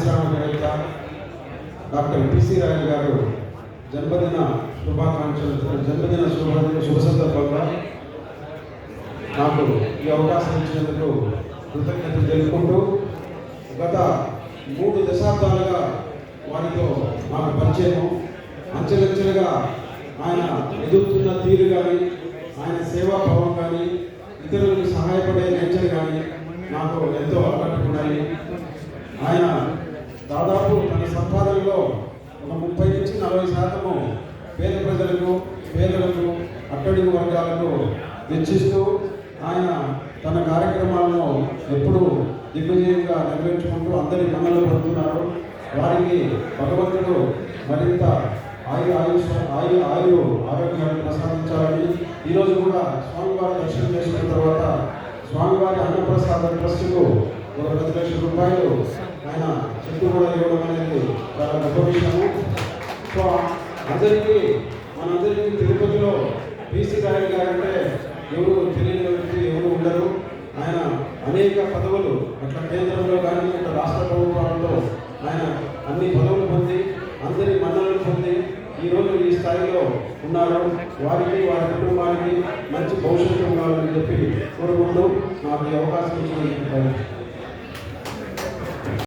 పారిశ్రామికవేత్త doctor PC royal గారు జన్మదిన శుభ సందర్భంగా నాకు ఈ అవకాశం ఇచ్చినందుకు కృతజ్ఞతలు తెలుపుకుంటూ గత 3 దశాబ్దాలుగా వారితో నాకు పరిచయం, అంచెలంచెలుగా ఆయన ఎదుగుతున్న తీరు కానీ, ఆయన సేవాభావం కానీ, ఇతరులకు సహాయపడే నేచర్ కానీ నాకు ఎంతో ఆకట్టుకున్నాయి. ఆయన దాదాపు తన సంపాదనలో ఒక 30 నుంచి 40% పేద పేదలకు అట్టడుగు వర్గాలకు వెచ్చిస్తూ ఆయన తన కార్యక్రమాలను ఎప్పుడూ దిగ్విజయంగా నెరవేర్చుకుంటూ అందరి మన్నలు పొందుతున్నారు. వారికి భగవంతుడు మరింత ఆరోగ్యాన్ని ప్రసాదించాలని, ఈరోజు కూడా స్వామివారి దర్శనం చేసుకున్న తర్వాత స్వామివారి అన్నప్రసాద ట్రస్టుకు ఒక 10 లక్షల రూపాయలు ఆయన చెట్టు కూడా ఇవ్వడం అనేది చాలా గొప్ప విషయము. సో మనందరికీ తిరుపతిలో పిసి రాయల్ గారంటే ఎవరు తెలియని వ్యక్తి ఎవరు ఉండరు. ఆయన అనేక పదవులు అట్లా కేంద్రంలో కానీ ఇట్లా రాష్ట్ర ప్రభుత్వాలలో ఆయన అన్ని పదవులు పొంది అందరి మన్ననలు పొంది ఈరోజు ఈ స్థాయిలో ఉన్నారు. వారికి వారి కుటుంబానికి మంచి భవిష్యత్తు ఉండాలని చెప్పి కోరుకుంటూ నాకు ఈ అవకాశం ఇచ్చినందుకు